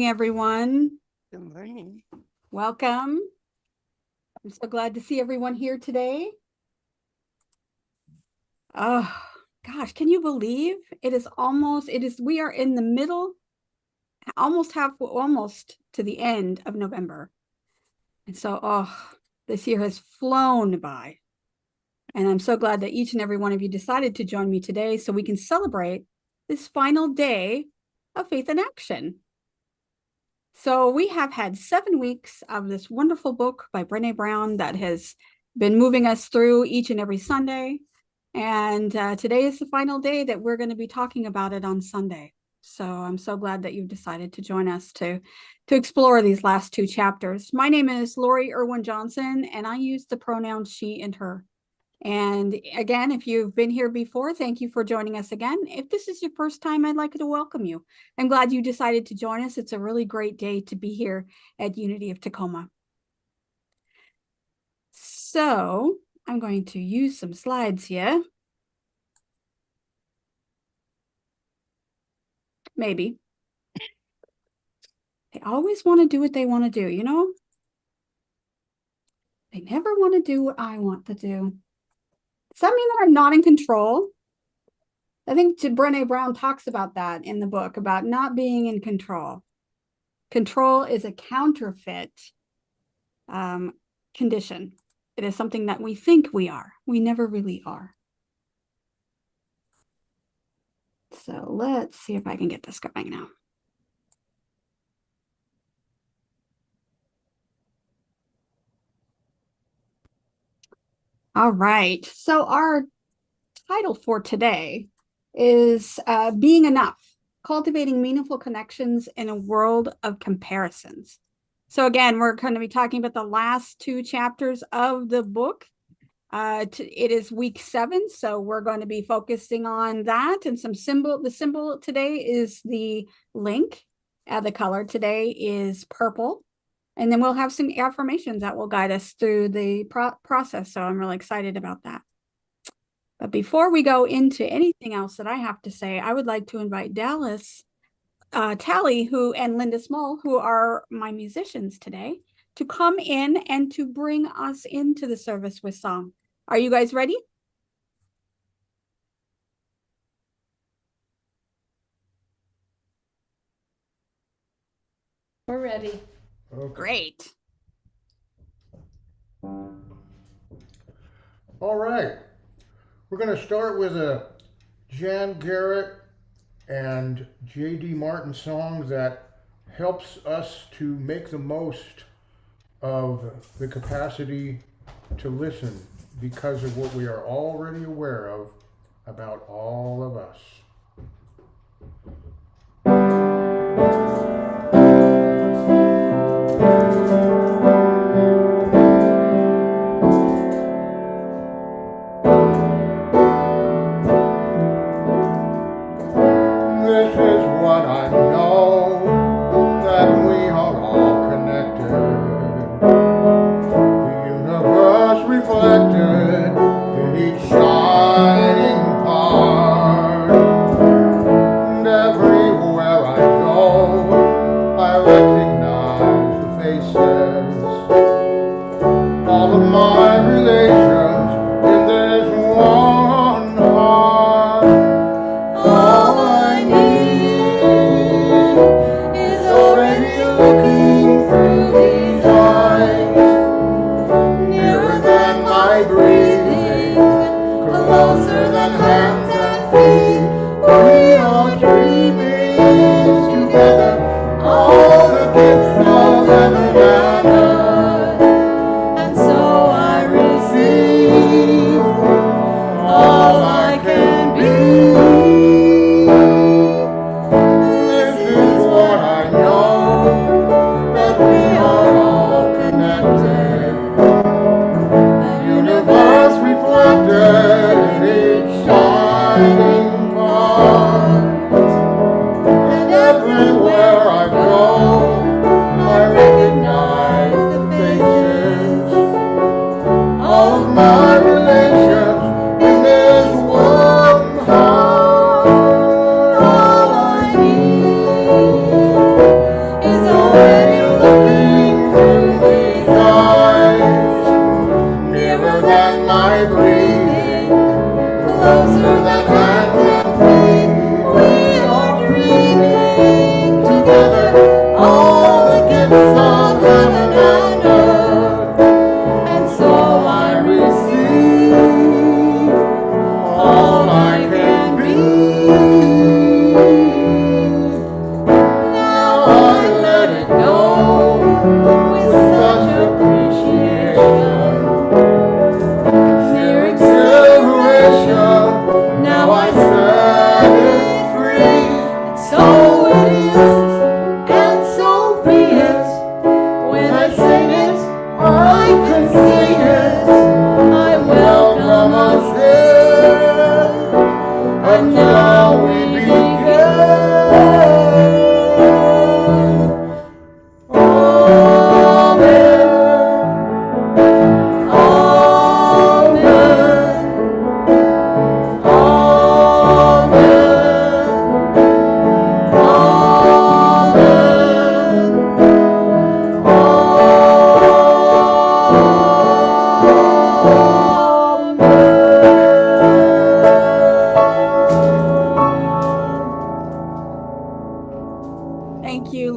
Everyone. Good morning. Welcome. I'm so glad to see everyone here today. Oh, gosh, can you believe we are in the middle, almost to the end of November. And so, this year has flown by. And I'm so glad that each and every one of you decided to join me today so we can celebrate this final day of Faith in Action. So we have had 7 weeks of this wonderful book by Brené Brown that has been moving us through each and every Sunday. And today is the final day that we're going to be talking about it on Sunday. So I'm so glad that you've decided to join us to explore these last 2 chapters. My name is Lori Irwin Johnson, and I use the pronouns she and her. And again, if you've been here before, thank you for joining us again. If this is your first time, I'd like to welcome you. I'm glad you decided to join us. It's a really great day to be here at Unity of Tacoma. So I'm going to use some slides here. Maybe. They always want to do what they want to do, you know? They never want to do what I want to do. Does that mean that I'm not in control? I think Brené Brown talks about that in the book, about not being in control. Control is a counterfeit condition. It is something that we think we are. We never really are. So let's see if I can get this going now. All right. So our title for today is Being Enough, Cultivating Meaningful Connections in a World of Comparisons. So again, we're going to be talking about the last 2 chapters of the book. It is week 7, so we're going to be focusing on that and some symbol. The symbol today is the link. The color today is purple. And then we'll have some affirmations that will guide us through the process. So I'm really excited about that. But before we go into anything else that I have to say, I would like to invite Dallas, Tally, and Linda Small, who are my musicians today, to come in and to bring us into the service with song. Are you guys ready? We're ready. Okay. Great. All right. We're going to start with a Jan Garrett and J.D. Martin song that helps us to make the most of the capacity to listen because of what we are already aware of about all of us. This is what I know, that we are all connected. The universe reflected in each shining part. And every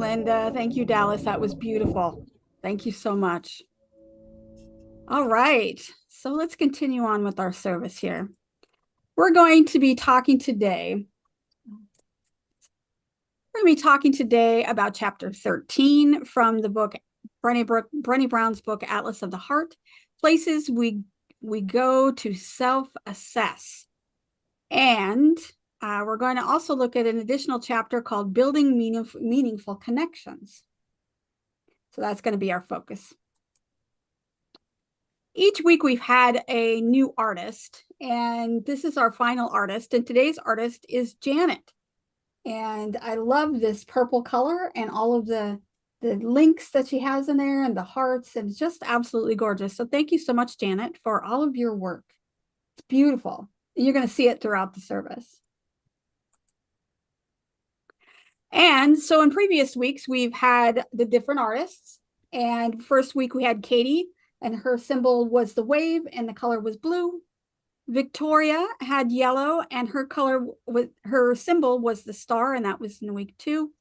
Linda. Thank you, Dallas. That was beautiful. Thank you so much. All right. So let's continue on with our service here. We're going to be talking today. We're going to be talking today about chapter 13 from the book Brené Brown's book, Atlas of the Heart, places we go to self-assess. And we're going to also look at an additional chapter called Building Meaningful Connections. So that's going to be our focus. Each week we've had a new artist, and this is our final artist. And today's artist is Janet. And I love this purple color and all of the links that she has in there and the hearts, and it's just absolutely gorgeous. So thank you so much, Janet, for all of your work. It's beautiful. You're going to see it throughout the service. And so in previous weeks, we've had the different artists. And first week we had Katie, and her symbol was the wave and the color was blue. Victoria had yellow, and her symbol was the star, and that was in week 2.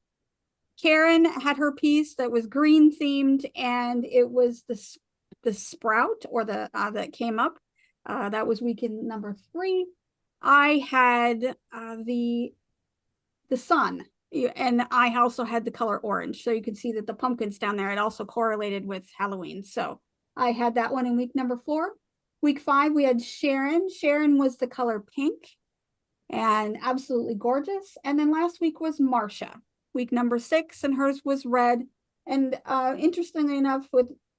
Karen had her piece that was green themed, and it was the sprout, or the that came up. That was weekend number 3. I had the sun, and I also had the color orange. So you can see that the pumpkins down there, it also correlated with Halloween. So I had that one in week number 4. Week 5, we had Sharon. Sharon was the color pink and absolutely gorgeous. And then last week was Marcia, week number 6, and hers was red. And interestingly enough,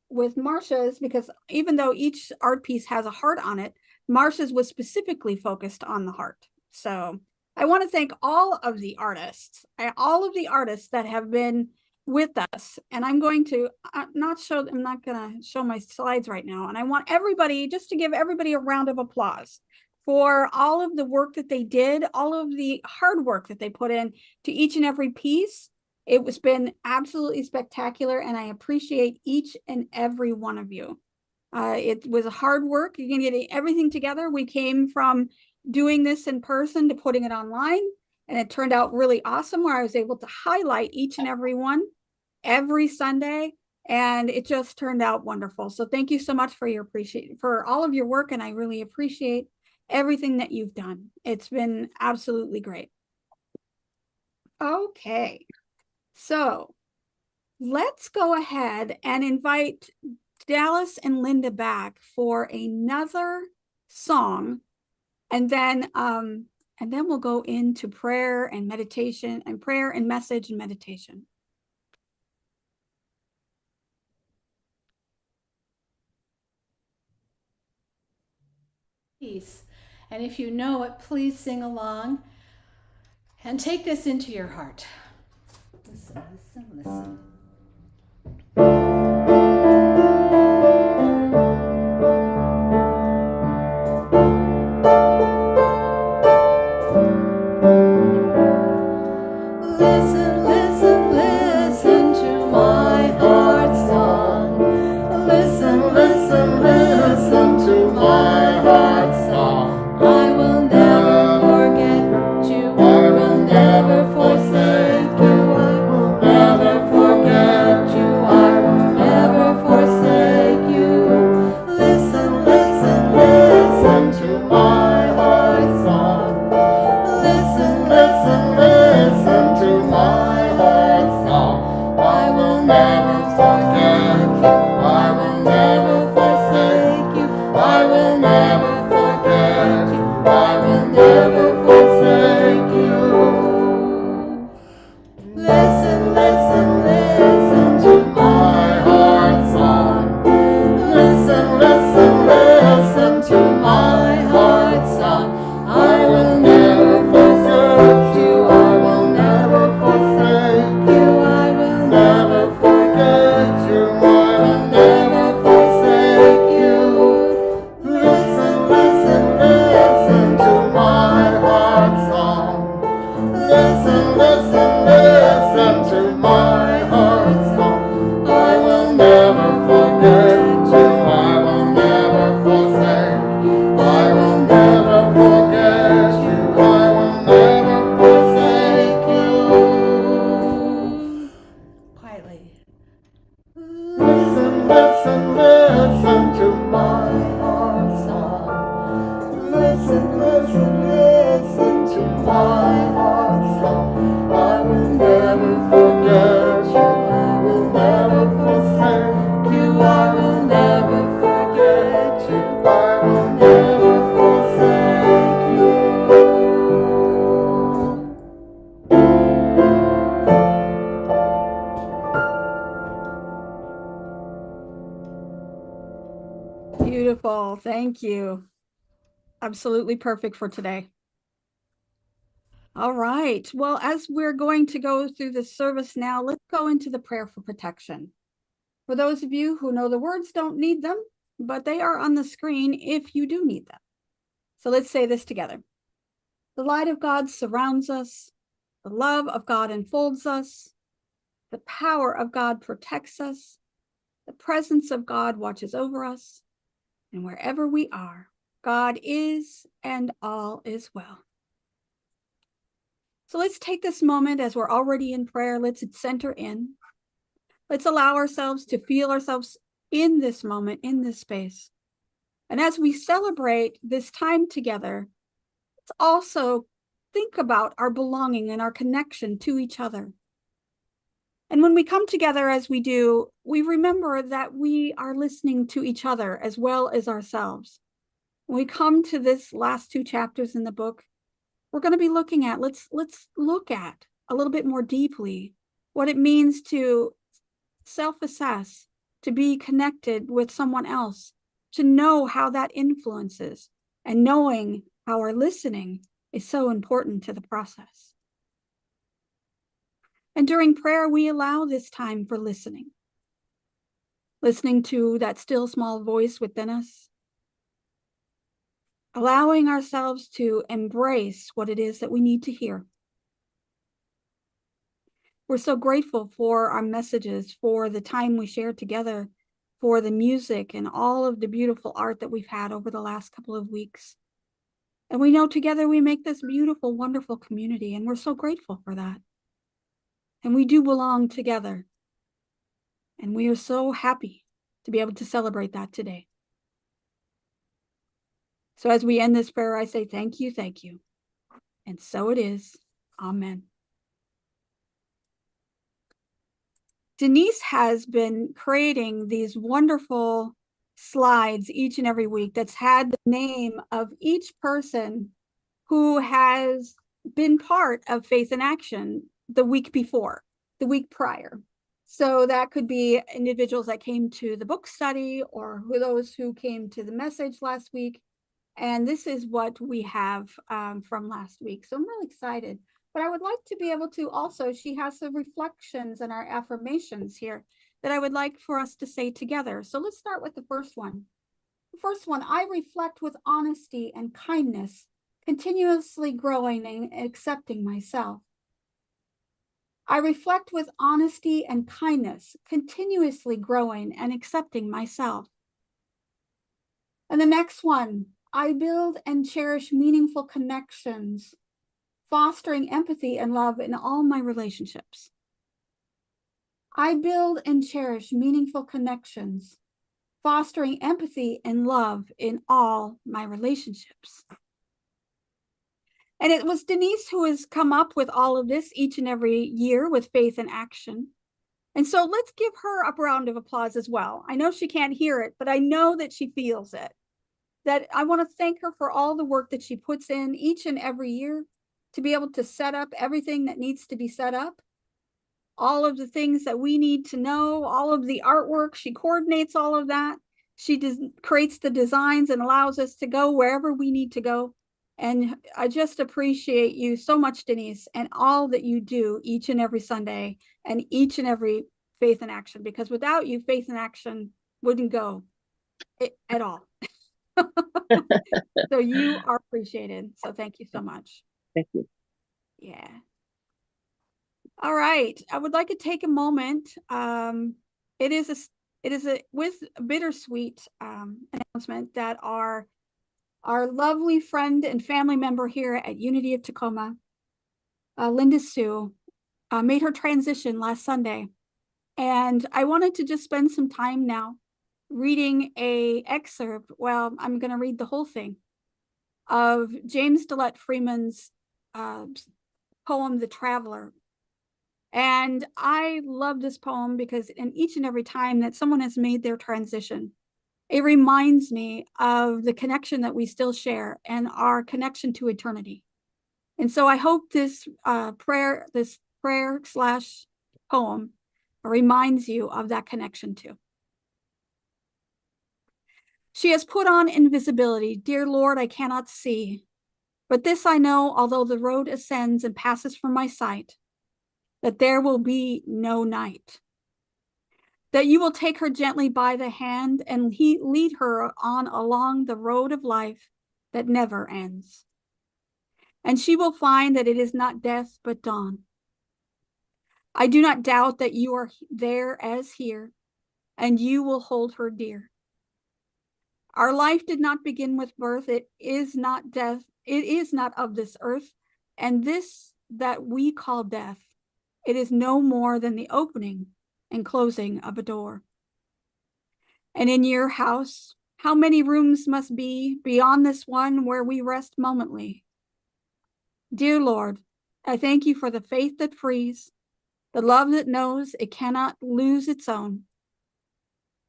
with Marcia's, because even though each art piece has a heart on it, Marcia's was specifically focused on the heart. So I want to thank all of the artists that have been with us. And I'm going to I'm not going to show my slides right now. And I want everybody, just to give everybody a round of applause for all of the work that they did, all of the hard work that they put in to each and every piece. It was been absolutely spectacular, and I appreciate each and every one of you. It was hard work. You're going to get everything together. We came from doing this in person to putting it online, and it turned out really awesome, where I was able to highlight each and every one every Sunday, and it just turned out wonderful. So thank you so much for all of your work, and I really appreciate everything that you've done. It's been absolutely great. Okay, so let's go ahead and invite Dallas and Linda back for another song, and then we'll go into prayer and meditation, and prayer and message and meditation. Peace. And if you know it, please sing along and take this into your heart. Listen, listen, listen. Listen, listen, listen to my heart song. Listen, listen, listen to my heart song. I will never forget you. I will never forsake you. I will never forget you. I will never forsake you. Listen, listen, listen to my heart song. Listen, listen, listen to my heart song. I will never forget you. I will never forsake you. I will never forget you. I will never forsake you. Listen, listen, listen to my heart song. Listen, listen, listen to my heart song. I will never forsake you. I will never forsake you. I will never forget you. listen, listen to my heart song. Listen, listen, listen to my heart song. I will never forget you. I will never forsake you. I will never forget you. I will never forsake you. Beautiful. Thank you. Absolutely perfect for today. All right. Well, as we're going to go through the service now, let's go into the prayer for protection. For those of you who know the words, don't need them, but they are on the screen if you do need them. So let's say this together. The light of God surrounds us. The love of God enfolds us. The power of God protects us. The presence of God watches over us. And wherever we are, God is and all is well. So let's take this moment as we're already in prayer. Let's center in. Let's allow ourselves to feel ourselves in this moment, in this space. And as we celebrate this time together, let's also think about our belonging and our connection to each other. And when we come together as we do, we remember that we are listening to each other as well as ourselves. When we come to this last 2 chapters in the book, we're going to be looking at, let's look at a little bit more deeply what it means to self-assess, to be connected with someone else, to know how that influences, and knowing how our listening is so important to the process. And during prayer, we allow this time for listening to that still small voice within us, allowing ourselves to embrace what it is that we need to hear. We're so grateful for our messages, for the time we shared together, for the music and all of the beautiful art that we've had over the last couple of weeks. And we know together we make this beautiful, wonderful community, and we're so grateful for that. And we do belong together. And we are so happy to be able to celebrate that today. So as we end this prayer, I say thank you, thank you. And so it is. Amen. Denise has been creating these wonderful slides each and every week that's had the name of each person who has been part of Faith in Action the week before, the week prior. So that could be individuals that came to the book study or those who came to the message last week. And this is what we have from last week. So I'm really excited. But I would like to be able to also, she has some reflections and our affirmations here that I would like for us to say together. So let's start with the first one. The first one, I reflect with honesty and kindness, continuously growing and accepting myself. I reflect with honesty and kindness, continuously growing and accepting myself. And the next one, I build and cherish meaningful connections, fostering empathy and love in all my relationships. I build and cherish meaningful connections, fostering empathy and love in all my relationships. And it was Denise who has come up with all of this each and every year with Faith in Action. And so let's give her a round of applause as well. I know she can't hear it, but I know that she feels it. That I want to thank her for all the work that she puts in each and every year to be able to set up everything that needs to be set up, all of the things that we need to know, all of the artwork. She coordinates all of that. She creates the designs and allows us to go wherever we need to go. And I just appreciate you so much, Denise, and all that you do each and every Sunday and each and every Faith in Action, because without you, Faith in Action wouldn't go at all. So you are appreciated. So thank you so much. Thank you. Yeah. All right. I would like to take a moment. It is a with bittersweet announcement that our lovely friend and family member here at Unity of Tacoma, Linda Sue, made her transition last Sunday. And I wanted to just spend some time now reading a excerpt. Well, I'm going to read the whole thing of James DeLette Freeman's poem, The Traveler. And I love this poem because in each and every time that someone has made their transition, it reminds me of the connection that we still share and our connection to eternity. And so I hope this prayer slash poem reminds you of that connection too. She has put on invisibility. Dear Lord, I cannot see. But this I know, although the road ascends and passes from my sight, that there will be no night. That you will take her gently by the hand and lead her on along the road of life that never ends. And she will find that it is not death, but dawn. I do not doubt that you are there as here, and you will hold her dear. Our life did not begin with birth. It is not death. It is not of this earth. And this that we call death, it is no more than the opening and closing of a door. And in your house, how many rooms must be beyond this one where we rest momently? Dear Lord, I thank you for the faith that frees, the love that knows it cannot lose its own,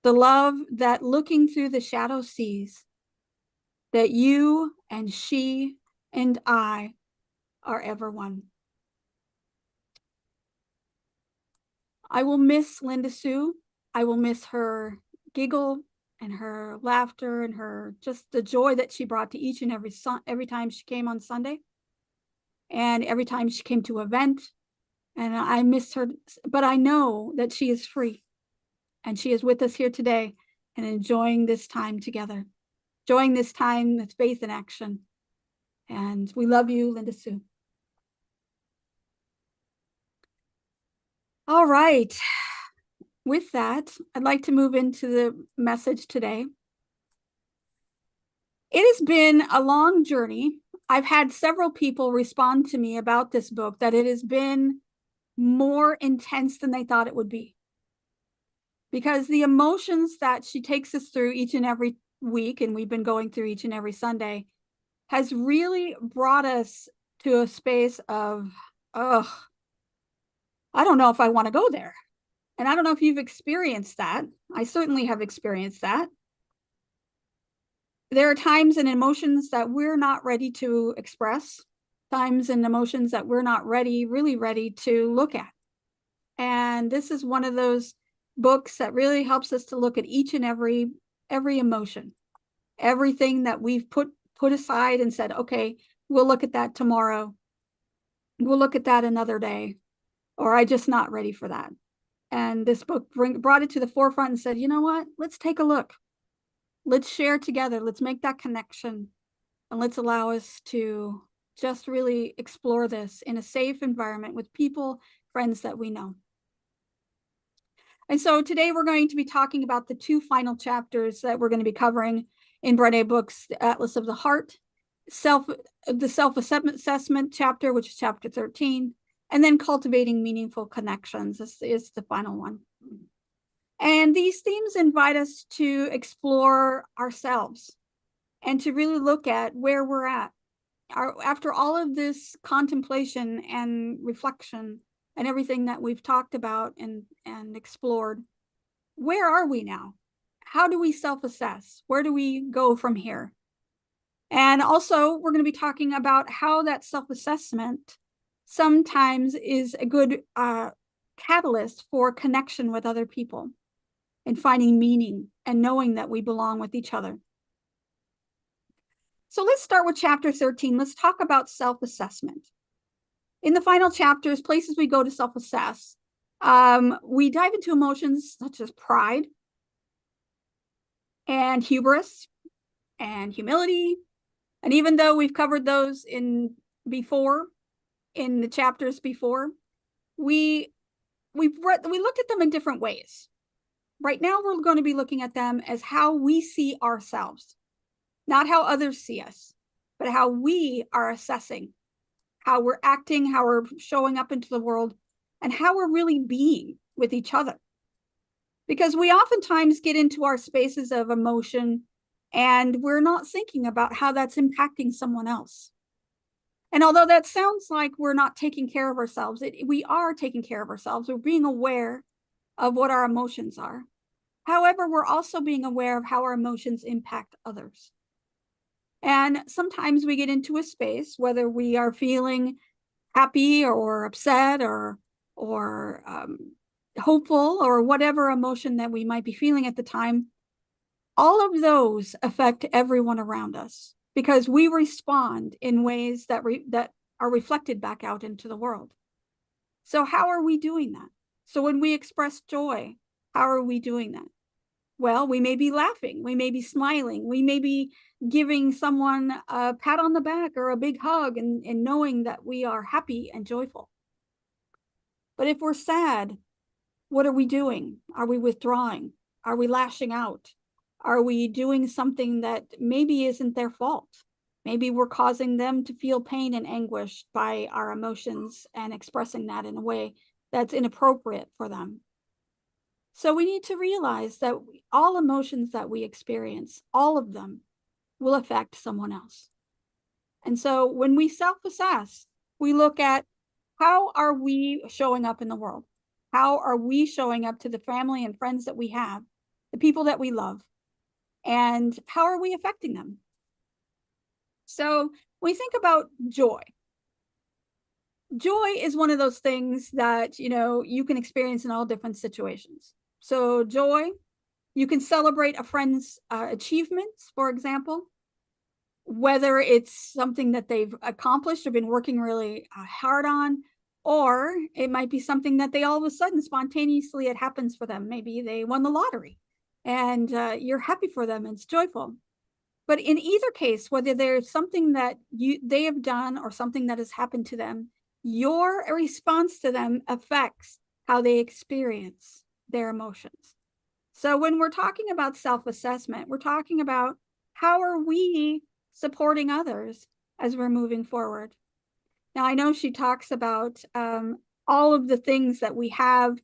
the love that looking through the shadow sees, that you and she and I are ever one. I will miss Linda Sue. I will miss her giggle and her laughter and her just the joy that she brought to each and every time she came on Sunday and every time she came to an event. And I miss her, but I know that she is free and she is with us here today and enjoying this time together, enjoying this time with faith in action. And we love you, Linda Sue. All right. With that, I'd like to move into the message today. It has been a long journey. I've had several people respond to me about this book that it has been more intense than they thought it would be. Because the emotions that she takes us through each and every week, and we've been going through each and every Sunday, has really brought us to a space of, I don't know if I want to go there. And I don't know if you've experienced that. I certainly have experienced that. There are times and emotions that we're not ready to express, times and emotions that we're not really ready to look at. And this is one of those books that really helps us to look at each and every emotion, everything that we've put aside and said, okay, we'll look at that tomorrow. We'll look at that another day, or I'm just not ready for that. And this book brought it to the forefront and said, you know what? Let's take a look. Let's share together. Let's make that connection. And let's allow us to just really explore this in a safe environment with people, friends that we know. And so today we're going to be talking about the two final chapters that we're going to be covering in Brené Brown's The Atlas of the Heart, the self-assessment chapter, which is chapter 13, and then Cultivating Meaningful Connections. This is the final one. And these themes invite us to explore ourselves and to really look at where we're at. After all of this contemplation and reflection and everything that we've talked about and explored, where are we now? How do we self-assess? Where do we go from here? And also, we're going to be talking about how that self-assessment sometimes is a good catalyst for connection with other people and finding meaning and knowing that we belong with each other. So let's start with chapter 13. Let's talk about self-assessment. In the final chapters, places we go to self-assess, we dive into emotions such as pride and hubris and humility. And even though we've covered those in the chapters before, we looked at them in different ways. Right now, we're going to be looking at them as how we see ourselves, not how others see us, but how we are assessing, how we're acting, how we're showing up into the world, and how we're really being with each other. because we oftentimes get into our spaces of emotion and we're not thinking about how that's impacting someone else. And although that sounds like we're not taking care of ourselves, we are taking care of ourselves. We're being aware of what our emotions are. However, we're also being aware of how our emotions impact others. And sometimes we get into a space, whether we are feeling happy or upset or hopeful or whatever emotion that we might be feeling at the time, all of those affect everyone around us because we respond in ways that are reflected back out into the world. So how are we doing that? So when we express joy, how are we doing that? Well, we may be laughing, we may be smiling, we may be giving someone a pat on the back or a big hug and knowing that we are happy and joyful. But if we're sad, what are we doing? Are we withdrawing? Are we lashing out? Are we doing something that maybe isn't their fault? Maybe we're causing them to feel pain and anguish by our emotions and expressing that in a way that's inappropriate for them. So we need to realize that all emotions that we experience, all of them, will affect someone else. And so when we self-assess, we look at how are we showing up in the world? How are we showing up to the family and friends that we have, the people that we love? And how are we affecting them? So when we think about joy, joy is one of those things that, you can experience in all different situations. So joy, you can celebrate a friend's achievements, for example, whether it's something that they've accomplished or been working really hard on, or it might be something that they all of a sudden spontaneously, it happens for them. Maybe they won the lottery and you're happy for them and it's joyful. But in either case, whether there's something that they have done or something that has happened to them, your response to them affects how they experience their emotions. So when we're talking about self-assessment, we're talking about how are we supporting others as we're moving forward. Now, I know she talks about all of the things that we have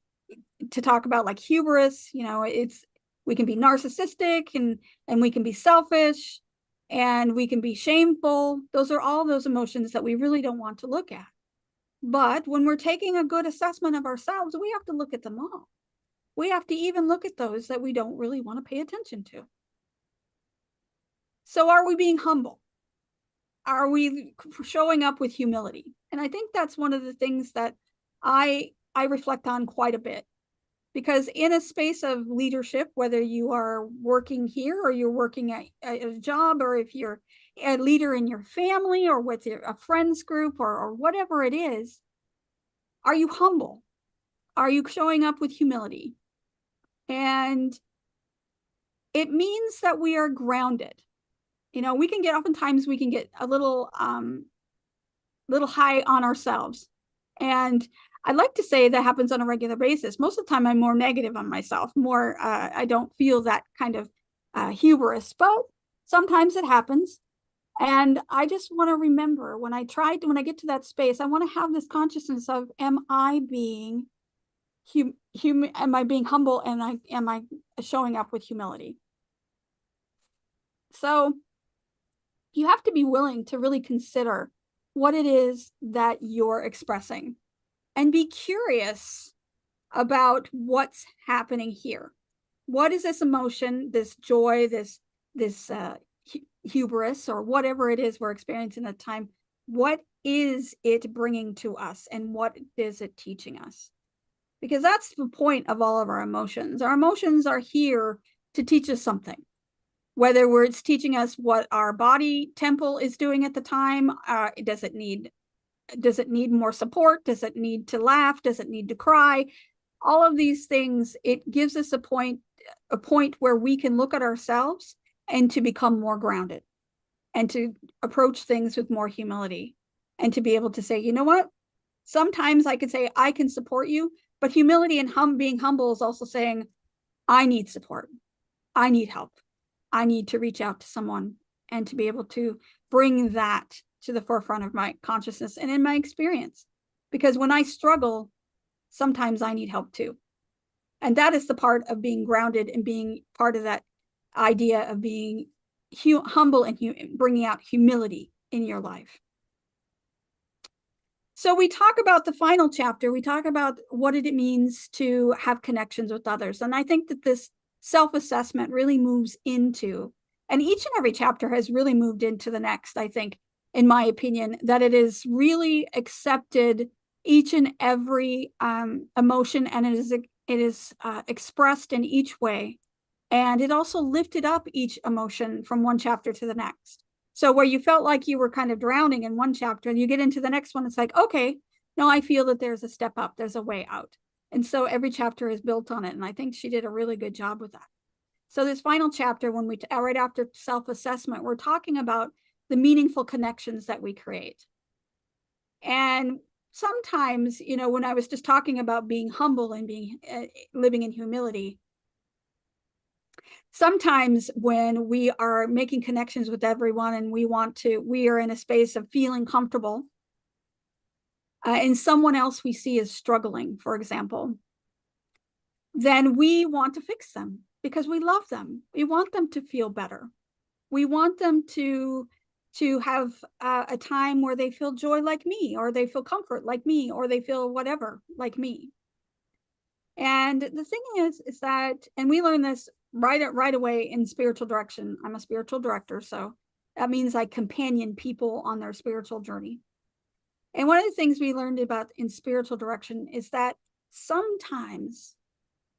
to talk about, like hubris. We can be narcissistic and we can be selfish and we can be shameful. Those are all those emotions that we really don't want to look at. But when we're taking a good assessment of ourselves, we have to look at them all. We have to even look at those that we don't really want to pay attention to. So are we being humble? Are we showing up with humility? And I think that's one of the things that I reflect on quite a bit, because in a space of leadership, whether you are working here or you're working at a job, or if you're a leader in your family or with a friends group or whatever it is, are you humble? Are you showing up with humility? And it means that we are grounded. Oftentimes we can get a little high on ourselves. And I like to say that happens on a regular basis. Most of the time I'm more negative on myself, I don't feel that kind of hubris, but sometimes it happens. And I just want to remember when I get to that space, I want to have this consciousness of, am I being am I being humble, and am I showing up with humility? So you have to be willing to really consider what it is that you're expressing and be curious about what's happening here. What is this emotion, this joy, this hubris, or whatever it is we're experiencing at the time? What is it bringing to us, and what is it teaching us? Because that's the point of all of our emotions. Our emotions are here to teach us something. Whether it's teaching us what our body temple is doing at the time, does it need more support? Does it need to laugh? Does it need to cry? All of these things, it gives us a point where we can look at ourselves and to become more grounded and to approach things with more humility and to be able to say, you know what? Sometimes I can say, I can support you, but humility and being humble is also saying, I need support. I need help. I need to reach out to someone and to be able to bring that to the forefront of my consciousness and in my experience. Because when I struggle, sometimes I need help too. And that is the part of being grounded and being part of that idea of being humble and bringing out humility in your life. So we talk about the final chapter. We talk about what it means to have connections with others. And I think that this self-assessment really moves into, and each and every chapter has really moved into the next, I think, in my opinion, that it is really accepted each and every emotion, and it is expressed in each way. And it also lifted up each emotion from one chapter to the next. So where you felt like you were kind of drowning in one chapter and you get into the next one, it's like, okay, no, I feel that there's a step up, there's a way out. And so every chapter is built on it. And I think she did a really good job with that. So this final chapter, when we, right after self-assessment, we're talking about the meaningful connections that we create. And sometimes, you know, when I was just talking about being humble and being living in humility, sometimes when we are making connections with everyone and we are in a space of feeling comfortable, and someone else we see is struggling, for example, then we want to fix them because we love them. We want them to feel better. We want them to have a time where they feel joy like me, or they feel comfort like me, or they feel whatever like me. And the thing is that, and we learn this right away in spiritual direction. I'm a spiritual director, so that means I companion people on their spiritual journey. And one of the things we learned about in spiritual direction is that sometimes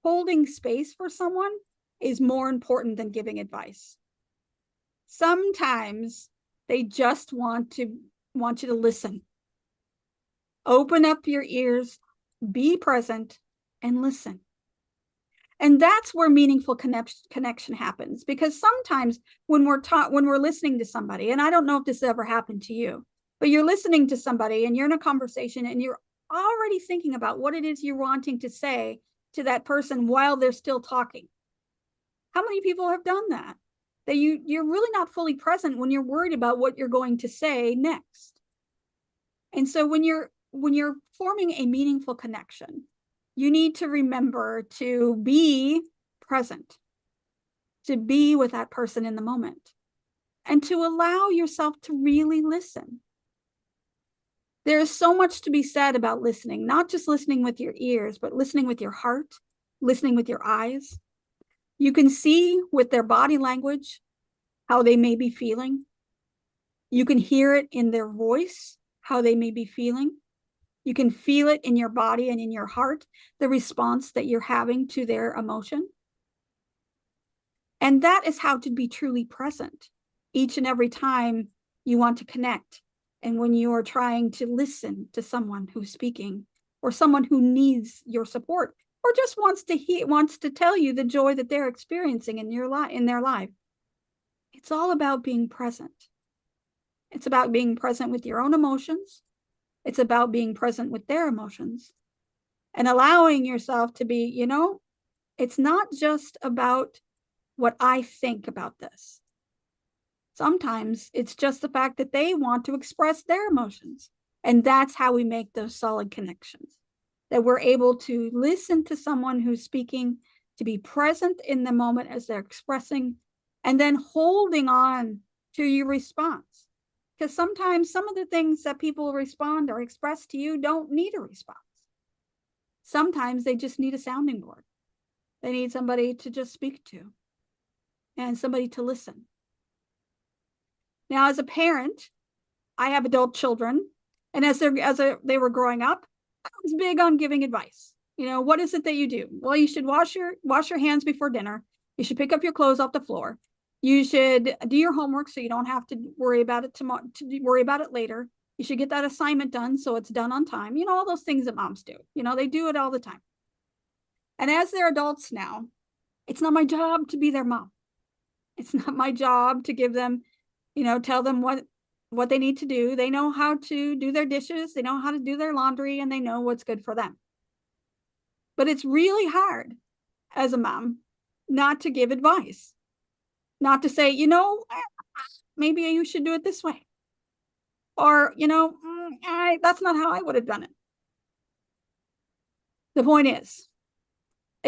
holding space for someone is more important than giving advice. Sometimes they just want you to listen. Open up your ears, be present, and listen. And that's where meaningful connection happens, because sometimes when we're listening to somebody, and I don't know if this ever happened to you, but you're listening to somebody and you're in a conversation and you're already thinking about what it is you're wanting to say to that person while they're still talking. How many people have done that? That you're really not fully present when you're worried about what you're going to say next. And so when you're forming a meaningful connection, you need to remember to be present, to be with that person in the moment, and to allow yourself to really listen. There is so much to be said about listening, not just listening with your ears, but listening with your heart, listening with your eyes. You can see with their body language how they may be feeling. You can hear it in their voice, how they may be feeling. You can feel it in your body and in your heart, the response that you're having to their emotion. And that is how to be truly present each and every time you want to connect. And when you are trying to listen to someone who's speaking, or someone who needs your support, or just wants to tell you the joy that they're experiencing in their life. It's all about being present. It's about being present with your own emotions. It's about being present with their emotions and allowing yourself to be, you know, it's not just about what I think about this. Sometimes it's just the fact that they want to express their emotions. And that's how we make those solid connections, that we're able to listen to someone who's speaking, to be present in the moment as they're expressing, and then holding on to your response. Because sometimes some of the things that people respond or express to you don't need a response. Sometimes they just need a sounding board. They need somebody to just speak to and somebody to listen. Now, as a parent, I have adult children, and as they were growing up, I was big on giving advice. You know, what is it that you do? Well, you should wash your hands before dinner. You should pick up your clothes off the floor. You should do your homework so you don't have to worry about it tomorrow, to worry about it later. You should get that assignment done so it's done on time. You know, all those things that moms do. You know, they do it all the time. And as they're adults now, it's not my job to be their mom. It's not my job to give them, you know, tell them what they need to do. They know how to do their dishes, they know how to do their laundry, and they know what's good for them. But it's really hard as a mom not to give advice, not to say, you know, maybe you should do it this way. Or, you know, that's not how I would have done it. The point is,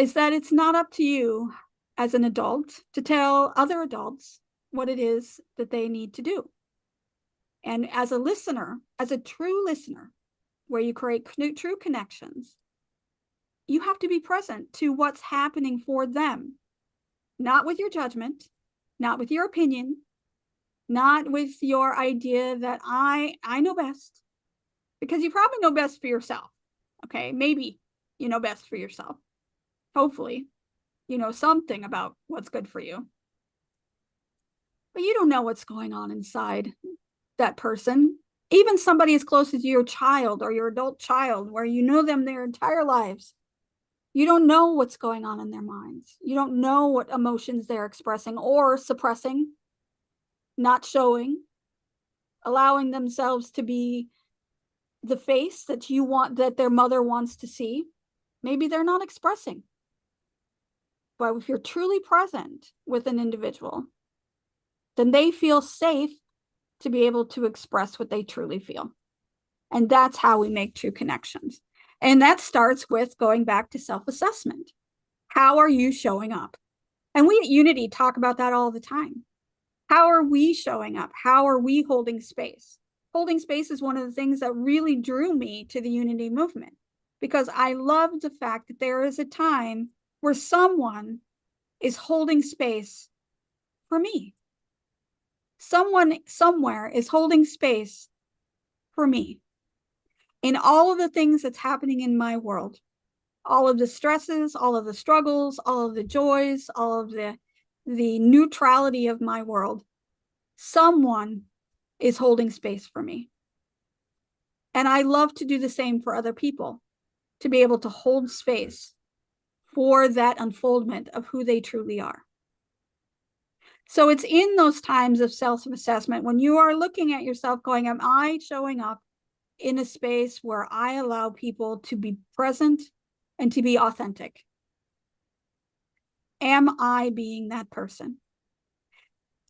is that it's not up to you as an adult to tell other adults what it is that they need to do. And as a listener, as a true listener, where you create true connections, you have to be present to what's happening for them, not with your judgment, not with your opinion, not with your idea that I know best, because you probably know best for yourself. Okay, maybe you know best for yourself. Hopefully, you know something about what's good for you. But you don't know what's going on inside that person. Even somebody as close as your child or your adult child, where you know them their entire lives. You don't know what's going on in their minds. You don't know what emotions they're expressing or suppressing, not showing, allowing themselves to be the face that you want, that their mother wants to see. Maybe they're not expressing. But if you're truly present with an individual, then they feel safe to be able to express what they truly feel. And that's how we make true connections. And that starts with going back to self-assessment. How are you showing up? And we at Unity talk about that all the time. How are we showing up? How are we holding space? Holding space is one of the things that really drew me to the Unity movement, because I love the fact that there is a time where someone is holding space for me. Someone somewhere is holding space for me in all of the things that's happening in my world, all of the stresses, all of the struggles, all of the joys, all of the neutrality of my world. Someone is holding space for me. And I love to do the same for other people, to be able to hold space for that unfoldment of who they truly are. So it's in those times of self-assessment when you are looking at yourself going, am I showing up in a space where I allow people to be present and to be authentic? Am I being that person?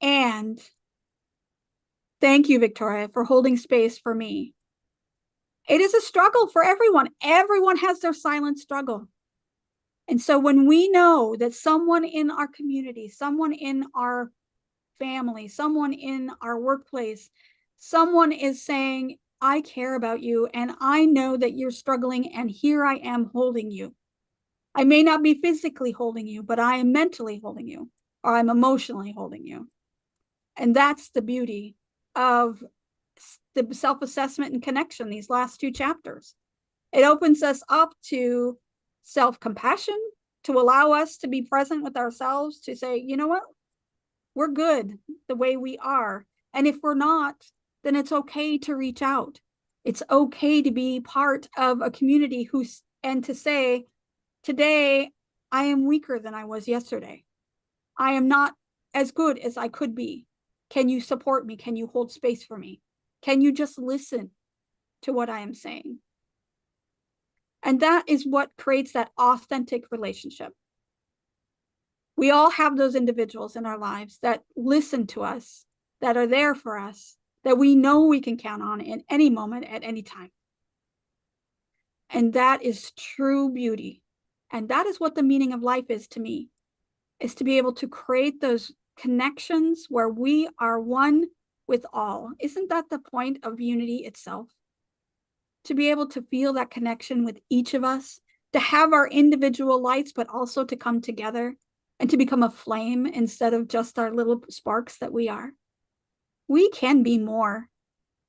And thank you, Victoria, for holding space for me. It is a struggle for everyone. Everyone has their silent struggle. And so when we know that someone in our community, someone in our family, someone in our workplace, someone is saying, I care about you and I know that you're struggling and here I am holding you. I may not be physically holding you, but I am mentally holding you, or I'm emotionally holding you. And that's the beauty of the self-assessment and connection, these last two chapters. It opens us up to self-compassion, to allow us to be present with ourselves, to say, you know what, we're good the way we are. And if we're not, then it's okay to reach out. It's okay to be part of a community and to say, today, I am weaker than I was yesterday. I am not as good as I could be. Can you support me? Can you hold space for me? Can you just listen to what I am saying? And that is what creates that authentic relationship. We all have those individuals in our lives that listen to us, that are there for us, that we know we can count on in any moment, at any time. And that is true beauty. And that is what the meaning of life is to me, is to be able to create those connections where we are one with all. Isn't that the point of unity itself? To be able to feel that connection with each of us, to have our individual lights, but also to come together and to become a flame instead of just our little sparks that we are. We can be more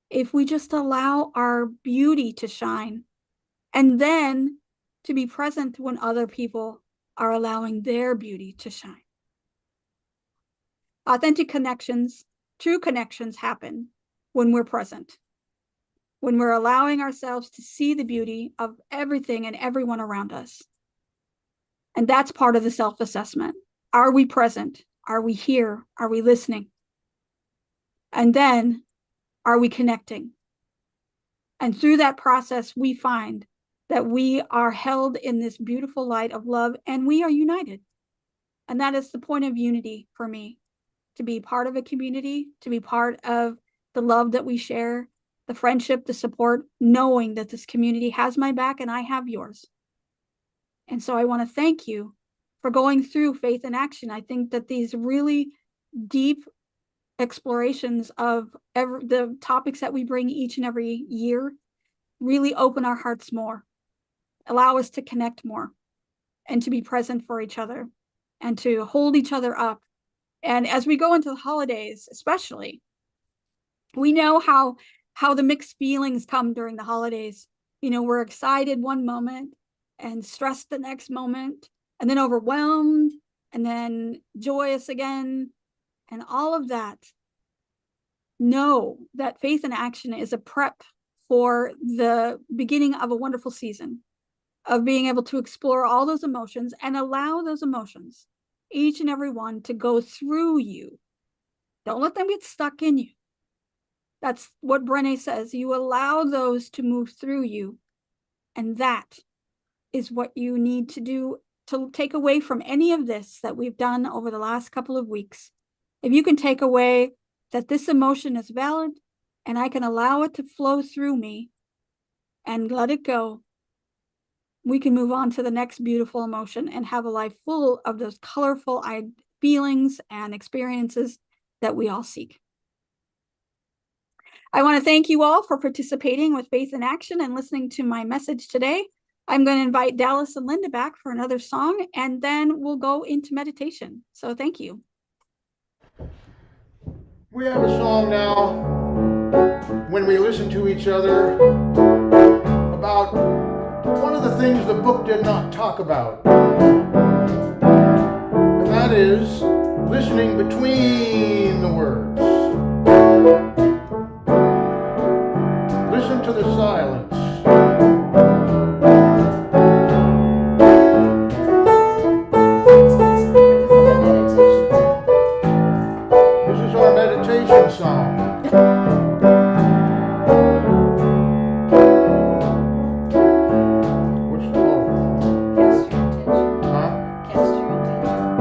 if we just allow our beauty to shine, and then to be present when other people are allowing their beauty to shine. Authentic connections, true connections happen when we're present, when we're allowing ourselves to see the beauty of everything and everyone around us. And that's part of the self-assessment. Are we present? Are we here? Are we listening? And then, are we connecting? And through that process, we find that we are held in this beautiful light of love and we are united. And that is the point of unity for me, to be part of a community, to be part of the love that we share, the friendship, the support, knowing that this community has my back and I have yours. And so I want to thank you for going through Faith in Action. I think that these really deep explorations of the topics that we bring each and every year really open our hearts more, allow us to connect more, and to be present for each other and to hold each other up. And as we go into the holidays, especially, we know how the mixed feelings come during the holidays. We're excited one moment and stressed the next moment, and then overwhelmed, and then joyous again, and all of that. Know that Faith in Action is a prep for the beginning of a wonderful season of being able to explore all those emotions and allow those emotions, each and every one, to go through you. Don't let them get stuck in you. That's what Brené says. You allow those to move through you. And that is what you need to do to take away from any of this that we've done over the last couple of weeks. If you can take away that this emotion is valid and I can allow it to flow through me and let it go, we can move on to the next beautiful emotion and have a life full of those colorful feelings and experiences that we all seek. I want to thank you all for participating with Faith in Action and listening to my message today. I'm going to invite Dallas and Linda back for another song, and then we'll go into meditation. So thank you. We have a song now, when we listen to each other, about one of the things the book did not talk about. And that is listening between the words. Listen to the silence. This is our meditation song. Which, Cast your intention. huh? Cast your intention.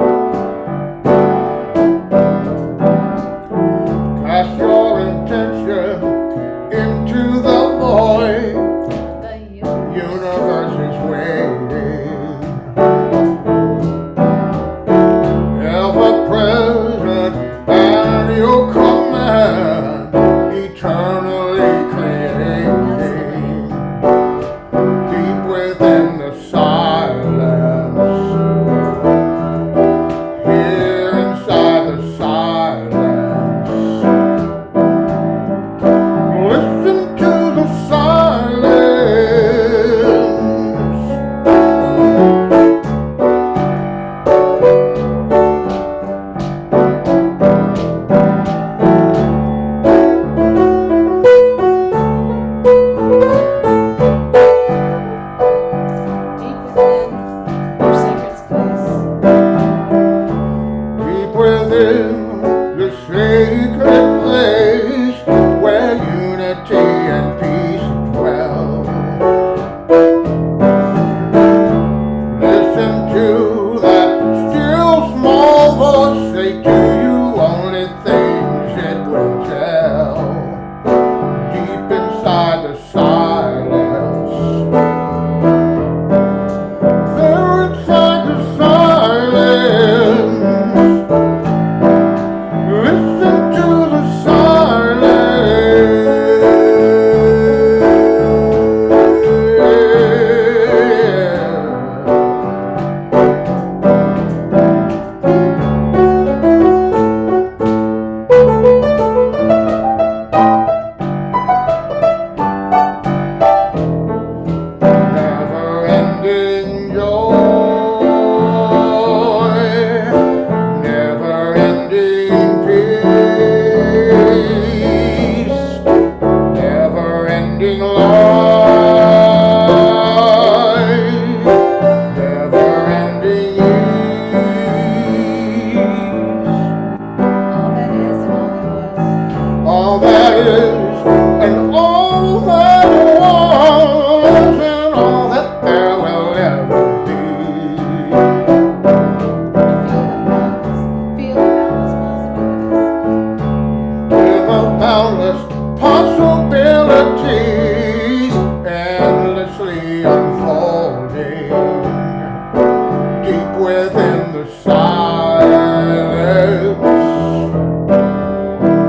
the silence.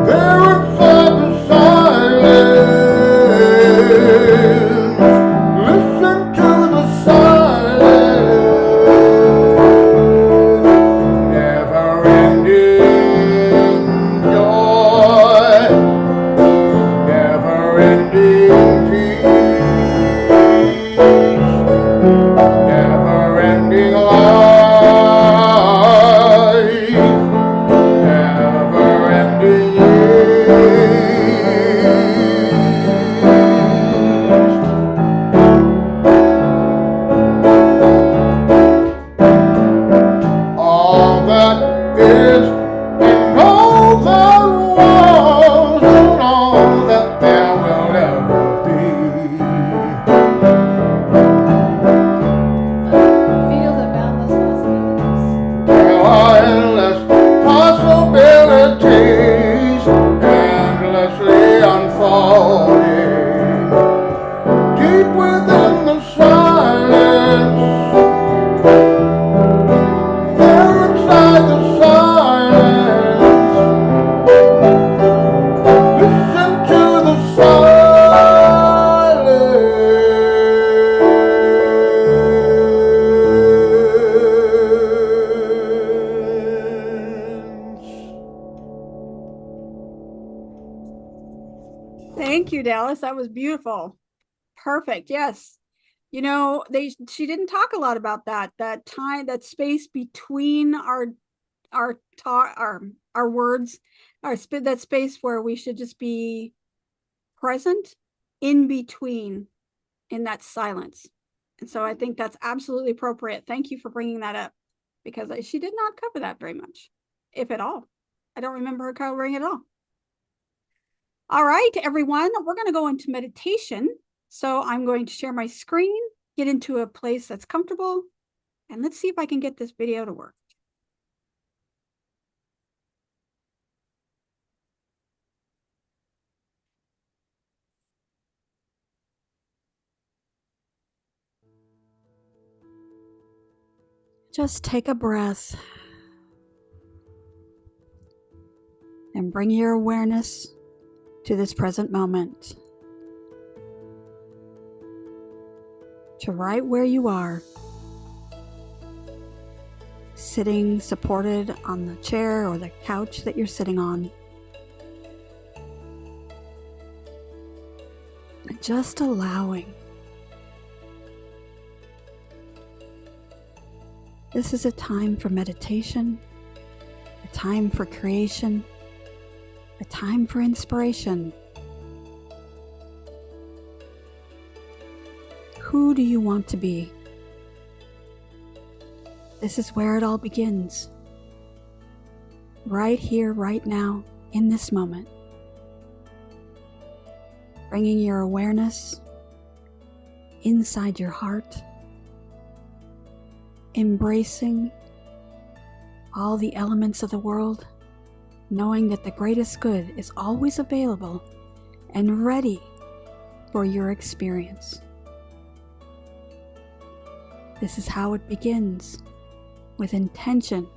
There inside the silence, listen to the silence. Never ending joy, never ending peace, never ending life, never ending all that is and all that was and all that there will ever be. Feel the boundless possibilities. There are endless possibilities, endlessly unfolding, deep within the silence. There inside the silence, listen to the silence. Thank you, Dallas. That was beautiful. Perfect. Yes. You know, she didn't talk a lot about that time, that space between our talk, our words, that space where we should just be present in between, in that silence. And so I think that's absolutely appropriate. Thank you for bringing that up, because she did not cover that very much, if at all. I don't remember her covering it at all. All right, everyone, we're going to go into meditation. So I'm going to share my screen, get into a place that's comfortable, and let's see if I can get this video to work. Just take a breath and bring your awareness to this present moment, to right where you are, sitting supported on the chair or the couch that you're sitting on. And just allowing. This is a time for meditation, a time for creation, a time for inspiration. Who do you want to be? This is where it all begins. Right here, right now, in this moment. Bringing your awareness inside your heart. Embracing all the elements of the world, knowing that the greatest good is always available and ready for your experience. This is how it begins, with intention,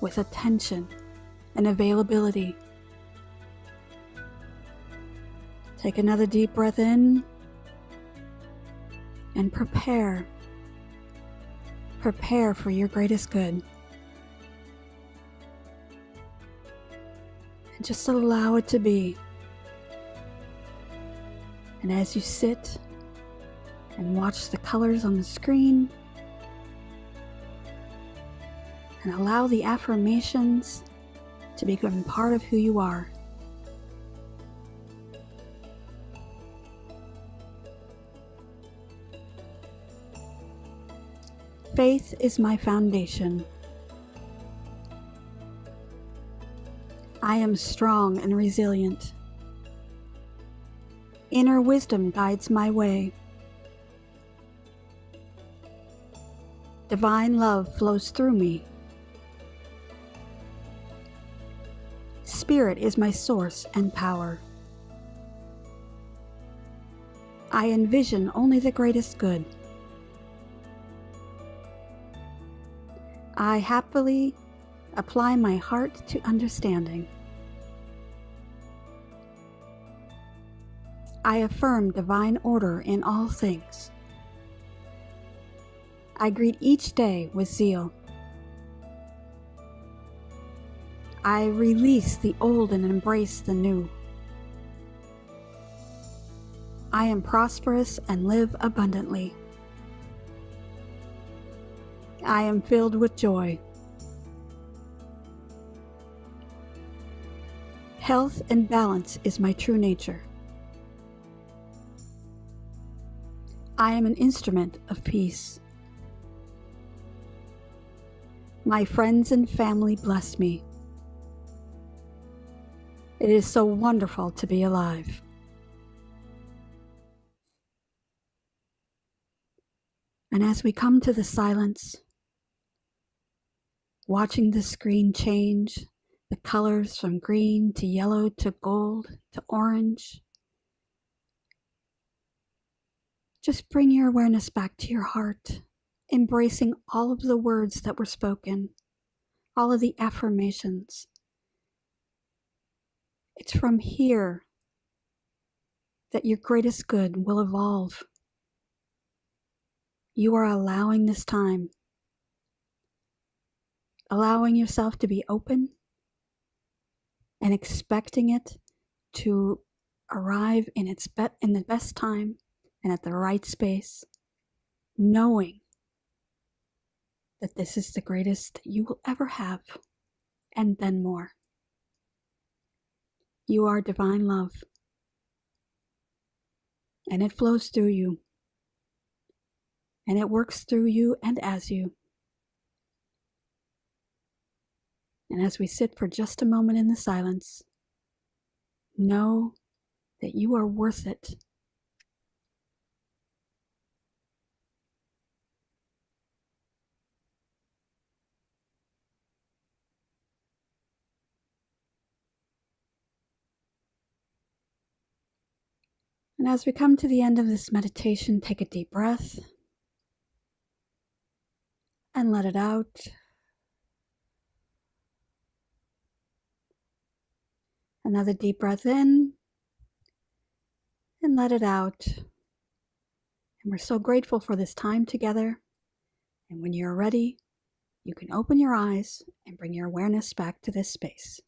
with attention, and availability. Take another deep breath in and prepare. Prepare for your greatest good. And just allow it to be. And as you sit and watch the colors on the screen, and allow the affirmations to become part of who you are. Faith is my foundation. I am strong and resilient. Inner wisdom guides my way. Divine love flows through me. Spirit is my source and power. I envision only the greatest good. I happily apply my heart to understanding. I affirm divine order in all things. I greet each day with zeal. I release the old and embrace the new. I am prosperous and live abundantly. I am filled with joy. Health and balance is my true nature. I am an instrument of peace. My friends and family bless me. It is so wonderful to be alive. And as we come to the silence, watching the screen change, the colors from green to yellow to gold to orange, just bring your awareness back to your heart, embracing all of the words that were spoken, all of the affirmations. It's from here that your greatest good will evolve. You are allowing this time, allowing yourself to be open and expecting it to arrive in the best time and at the right space, knowing that this is the greatest that you will ever have, and then more. You are divine love, and it flows through you, and it works through you and as you. And as we sit for just a moment in the silence, know that you are worth it. And as we come to the end of this meditation, take a deep breath and let it out. Another deep breath in and let it out. And we're so grateful for this time together. And when you're ready, you can open your eyes and bring your awareness back to this space.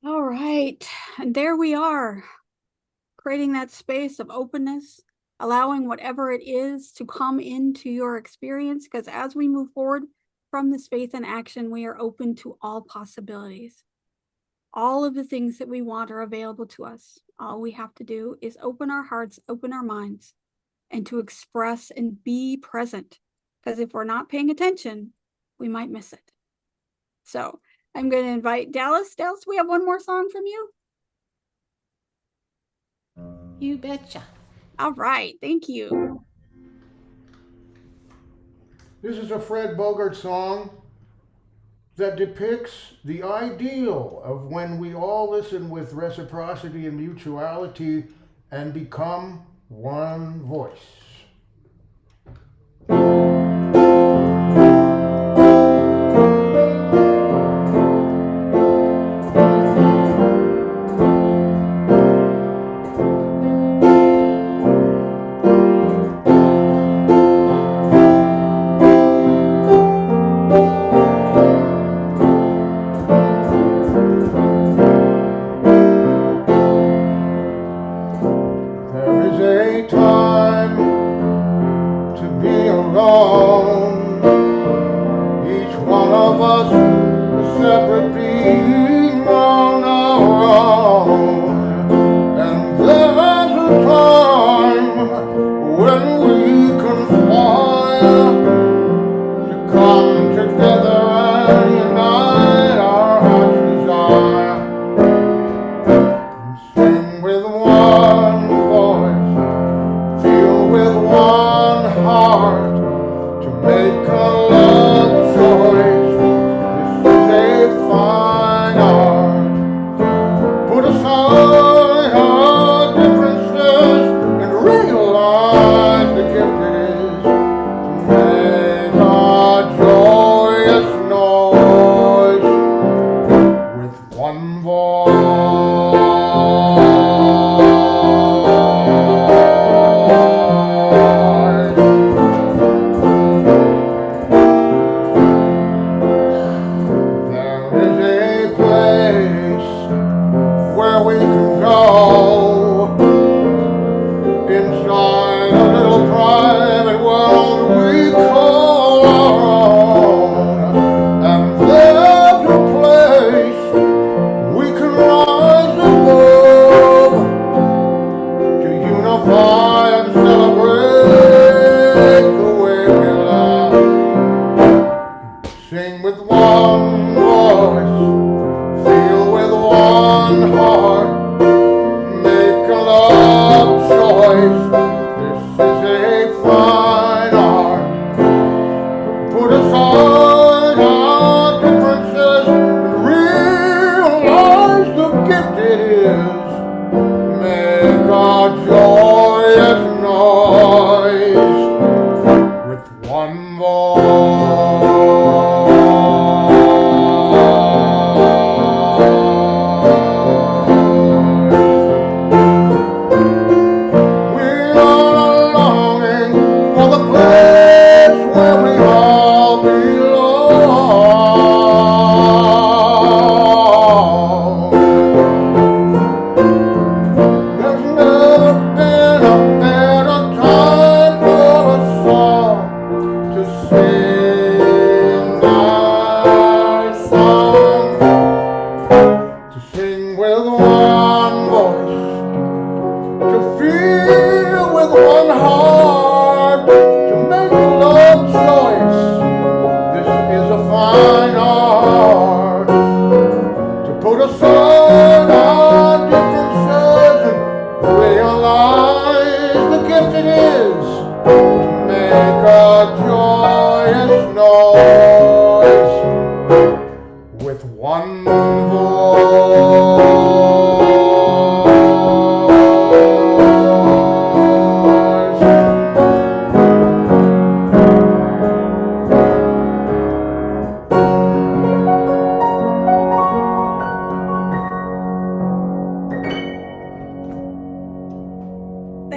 All right, and there we are, creating that space of openness, allowing whatever it is to come into your experience, because as we move forward from this faith and action, we are open to all possibilities. All of the things that we want are available to us. All we have to do is open our hearts, open our minds, and to express and be present, because if we're not paying attention, we might miss it. So I'm going to invite Dallas. Dallas, we have one more song from you. You betcha. All right, thank you. This is a Fred Bogart song that depicts the ideal of when we all listen with reciprocity and mutuality and become one voice. Put aside our differences and realize the place where we all belong. There's never been a better time for a song to sing our song, to sing with one voice, to feel with one heart, to make a love choice. This is a fine art, to put aside our differences and realize the gift it is to make our joyous noise.